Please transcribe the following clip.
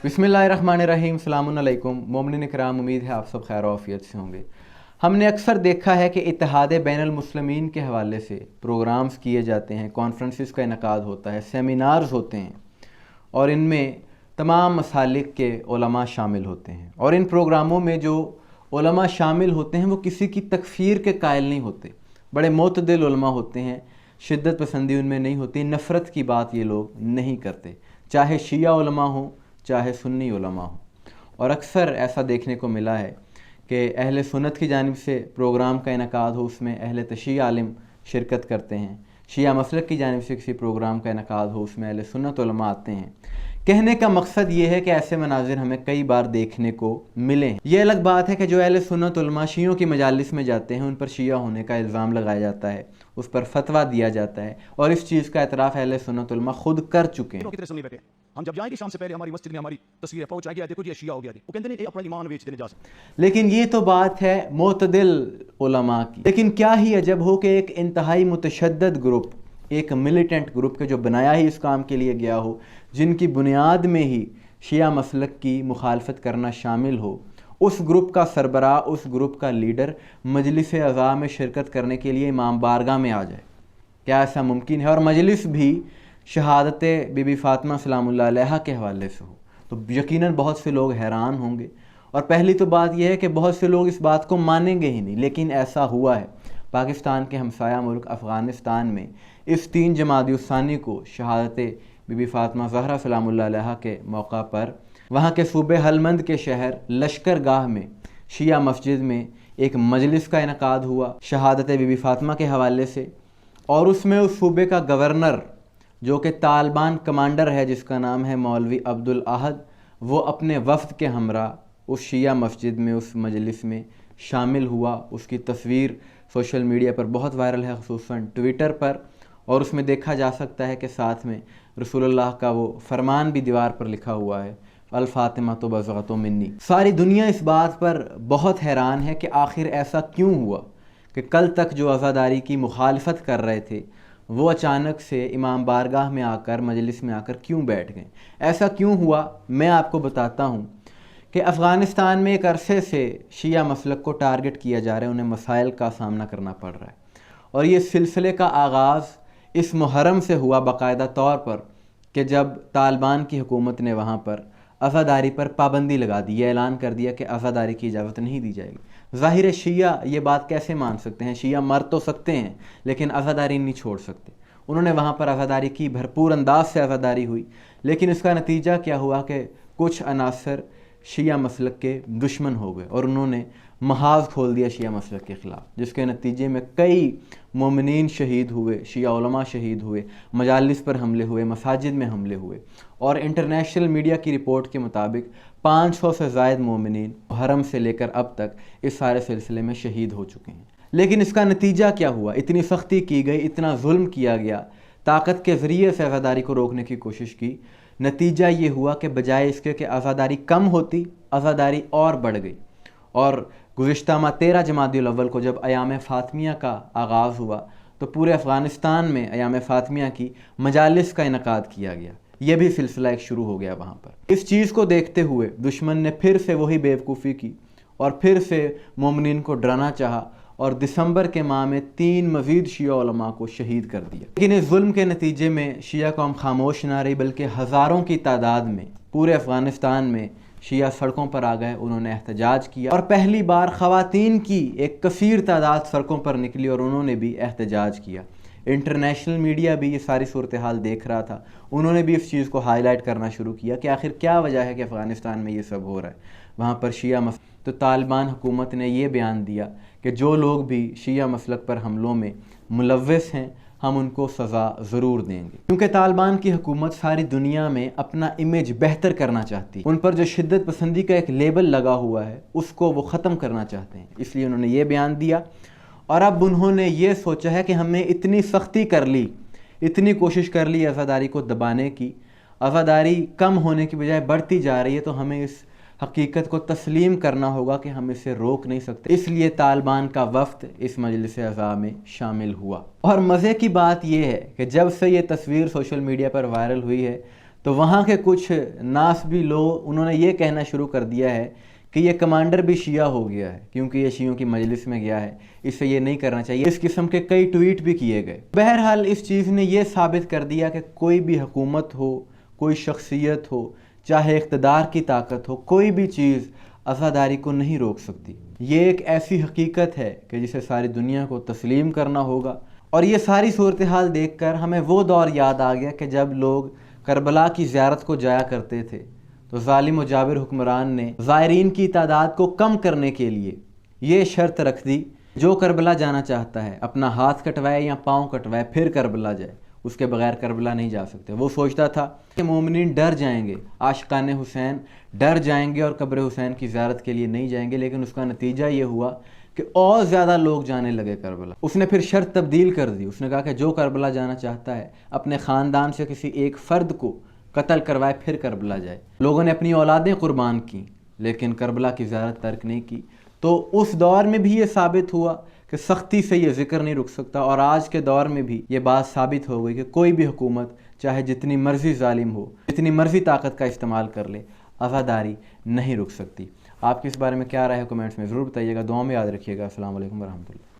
बिस्मिल्लाहिर्रहमानिर्रहीम। अस्सलामुअलैकुम मोमिनीन इकराम, उम्मीद है आप सब खैर आफियत से होंगे। हमने अक्सर देखा है कि इत्तेहाद बैनुल मुस्लिमीन के हवाले से प्रोग्राम्स किए जाते हैं, कॉन्फ्रेंसेस का इनकाद होता है, सेमिनार्स होते हैं और इनमें तमाम मसालिक के उलमा शामिल होते हैं। और इन प्रोग्रामों में जो उलमा शामिल होते हैं वो किसी की तकफीर के कायल नहीं होते, बड़े मोतदिल उलमा होते हैं, शिद्दत पसंदी उनमें नहीं होती, नफ़रत की बात ये लोग नहीं करते, चाहे शिया उलमा हो चाहे सुन्नी उलमा हो। और अक्सर ऐसा देखने को मिला है कि अहले सुन्नत की जानिब से प्रोग्राम का इनकाद हो, उसमें अहले तशीह आलिम शिरकत करते हैं। शिया मसलक की जानिब से किसी प्रोग्राम का इनकाद हो, उसमें अहले सुन्नत उलमा आते हैं। कहने का मकसद ये है कि ऐसे मनाजिर हमें कई बार देखने को मिले। ये अलग बात है कि जो अहले सुन्नत उलमा शियों की मजालिस में जाते हैं, उन पर शिया होने का इल्ज़ाम लगाया जाता है, उस पर फतवा दिया जाता है और इस चीज़ का एतराफ़ अहले सुन्नत उलमा खुद कर चुके हैं। हम जब जाएंगे शाम से पहले हमारी मस्जिद में हमारी तस्वीरें पहुंचाएंगे, देखो जी शिया हो गया, वो कहते हैं अपना ईमान बेच देने जा सकते। लेकिन ये तो बात है मोतदिल उलमा की। लेकिन क्या ही अजब हो कि एक इंतहाई मुतशद्दद ग्रुप, एक मिलिटेंट ग्रुप के जो बनाया ही इस काम के लिए गया हो, जिनकी बुनियाद में ही शिया मसलक की मुखालफत करना शामिल हो, उस ग्रुप का सरबराह, उस ग्रुप का लीडर मजलिस अज़ा में शिरकत करने के लिए इमाम बारगाह में आ जाए। क्या ऐसा मुमकिन है? और मजलिस भी शहादत बीबी फ़ातिमा सलामुल्लाह अलैहा के हवाले से हो तो यकीनन बहुत से लोग हैरान होंगे। और पहली तो बात यह है कि बहुत से लोग इस बात को मानेंगे ही नहीं, लेकिन ऐसा हुआ है। पाकिस्तान के हमसाया मुल्क अफ़गानिस्तान में इस 3 जमादी उस्सानी को शहादत बीबी फ़ातिमा ज़हरा सलामुल्लाह अलैहा के मौका पर वहाँ के सूबे हलमंद के शहर लश्कर गाह में शिया मस्जिद में एक मजलिस का इनकाद हुआ शहादत बीबी फ़ातिमा के हवाले से। और उसमें उस सूबे का गवर्नर, जो कि तालिबान कमांडर है, जिसका नाम है मौलवी अब्दुल अहद, वो अपने वफ़द के हमरा उस शिया मस्जिद में, उस मजलिस में शामिल हुआ। उसकी तस्वीर सोशल मीडिया पर बहुत वायरल है, ख़ुसूसन ट्विटर पर। और उसमें देखा जा सकता है कि साथ में रसूलुल्लाह का वो फरमान भी दीवार पर लिखा हुआ है, अल फ़ातिमा तो बज़अतो मिन्नी। सारी दुनिया इस बात पर बहुत हैरान है कि आखिर ऐसा क्यों हुआ कि कल तक जो अज़ादारी की मुखालफत कर रहे थे वो अचानक से इमाम बारगाह में आकर, मजलिस में आकर क्यों बैठ गए। ऐसा क्यों हुआ, मैं आपको बताता हूँ कि अफ़गानिस्तान में एक अरसे से शिया मसलक को टारगेट किया जा रहा है, उन्हें मसाइल का सामना करना पड़ रहा है। और ये सिलसिले का आगाज़ इस मुहर्रम से हुआ बाकायदा तौर पर कि जब तालिबान की हुकूमत ने वहाँ पर अज़ादारी पर पाबंदी लगा दी, ये ऐलान कर दिया कि अज़ादारी की इजाज़त नहीं दी जाएगी। ज़ाहिर है शिया ये बात कैसे मान सकते हैं, शिया मर तो सकते हैं लेकिन अज़ादारी नहीं छोड़ सकते। उन्होंने वहाँ पर अज़ादारी की, भरपूर अंदाज से अज़ादारी हुई, लेकिन इसका नतीजा क्या हुआ कि कुछ अनासर शिया मसलक के दुश्मन हो गए और उन्होंने महाज खोल दिया शिया मसलक के ख़िलाफ़, जिसके नतीजे में कई मोमिनीन शहीद हुए, शिया उलमा शहीद हुए, मजालिस पर हमले हुए, मसाजिद में हमले हुए। और इंटरनेशनल मीडिया की रिपोर्ट के मुताबिक 500 से ज़ायद मोमिनीन मुहर्रम से लेकर अब तक इस सारे सिलसिले में शहीद हो चुके हैं। लेकिन इसका नतीजा क्या हुआ? इतनी सख्ती की गई, इतना जुल्म किया गया, ताकत के ज़रिए से आज़ादारी को रोकने की कोशिश की। नतीजा ये हुआ कि बजाय इसके कि आज़ादारी कम होती, आज़ादारी और बढ़ गई। और गुज़िश्ता माह 13 जमादिउल अव्वल को जब अयाम फ़ातिमिया का आगाज़ हुआ तो पूरे अफ़गानिस्तान में अयाम फ़ातिमिया की मजालिस का इनकाद किया गया। यह भी सिलसिला एक शुरू हो गया वहाँ पर। इस चीज़ को देखते हुए दुश्मन ने फिर से वही बेवकूफ़ी की और फिर से मोमिनीन को डराना चाहा और दिसंबर के माह में 3 मज़ीद शिया उलमा को शहीद कर दिया। लेकिन इस जुल्म के नतीजे में शिया कौम खामोश ना रही, बल्कि हज़ारों की तादाद में पूरे अफ़गानिस्तान में शिया सड़कों पर आ गए, उन्होंने एहतजाज किया। और पहली बार ख़वातीन की एक कसीर तादाद सड़कों पर निकली और उन्होंने भी एहतजाज किया। इंटरनेशनल मीडिया भी ये सारी सूरत हाल देख रहा था, उन्होंने भी इस चीज़ को हाईलाइट करना शुरू किया कि आखिर क्या वजह है कि अफ़गानिस्तान में ये सब हो रहा है, वहाँ पर शिया तो तालिबान हुकूमत ने ये बयान दिया कि जो लोग भी शिया मसलक पर हमलों में मुलव्वस हैं, हम उनको सज़ा ज़रूर देंगे। क्योंकि तालिबान की हुकूमत सारी दुनिया में अपना इमेज बेहतर करना चाहती है, उन पर जो शिद्दत पसंदी का एक लेबल लगा हुआ है उसको वो ख़त्म करना चाहते हैं, इसलिए उन्होंने ये बयान दिया। और अब उन्होंने ये सोचा है कि हमने इतनी सख्ती कर ली, इतनी कोशिश कर ली आज़ादारी को दबाने की, आज़ादारी कम होने की बजाय बढ़ती जा रही है, तो हमें इस حقیقت کو تسلیم کرنا ہوگا کہ ہم اسے روک نہیں سکتے، اس لیے طالبان کا وفد اس مجلس اعضاء میں شامل ہوا۔ اور مزے کی بات یہ ہے کہ جب سے یہ تصویر سوشل میڈیا پر وائرل ہوئی ہے تو وہاں کے کچھ ناسبی لوگ انہوں نے یہ کہنا شروع کر دیا ہے کہ یہ کمانڈر بھی شیعہ ہو گیا ہے کیونکہ یہ شیعوں کی مجلس میں گیا ہے، اسے یہ نہیں کرنا چاہیے۔ اس قسم کے کئی ٹویٹ بھی کیے گئے۔ بہرحال اس چیز نے یہ ثابت کر دیا کہ کوئی بھی حکومت ہو، کوئی شخصیت ہو، چاہے اقتدار کی طاقت ہو، کوئی بھی چیز عزاداری کو نہیں روک سکتی۔ یہ ایک ایسی حقیقت ہے کہ جسے ساری دنیا کو تسلیم کرنا ہوگا۔ اور یہ ساری صورتحال دیکھ کر ہمیں وہ دور یاد آ گیا کہ جب لوگ کربلا کی زیارت کو جایا کرتے تھے تو ظالم و جابر حکمران نے زائرین کی تعداد کو کم کرنے کے لیے یہ شرط رکھ دی، جو کربلا جانا چاہتا ہے اپنا ہاتھ کٹوائے یا پاؤں کٹوائے پھر کربلا جائے، اس کے بغیر کربلا نہیں جا سکتے۔ وہ سوچتا تھا کہ مومنین ڈر جائیں گے، عاشقان حسین ڈر جائیں گے اور قبر حسین کی زیارت کے لیے نہیں جائیں گے، لیکن اس کا نتیجہ یہ ہوا کہ اور زیادہ لوگ جانے لگے کربلا۔ اس نے پھر شرط تبدیل کر دی، اس نے کہا کہ جو کربلا جانا چاہتا ہے اپنے خاندان سے کسی ایک فرد کو قتل کروائے پھر کربلا جائے۔ لوگوں نے اپنی اولادیں قربان کیں لیکن کربلا کی زیارت ترک نہیں کی۔ تو اس دور میں بھی یہ ثابت ہوا کہ سختی سے یہ ذکر نہیں رک سکتا، اور آج کے دور میں بھی یہ بات ثابت ہو گئی کہ کوئی بھی حکومت چاہے جتنی مرضی ظالم ہو، جتنی مرضی طاقت کا استعمال کر لے، عزاداری نہیں رک سکتی۔ آپ کی اس بارے میں کیا رائے ہے کمنٹس میں ضرور بتائیے گا، دعاؤں میں یاد رکھیے گا۔ السلام علیکم ورحمۃ اللہ۔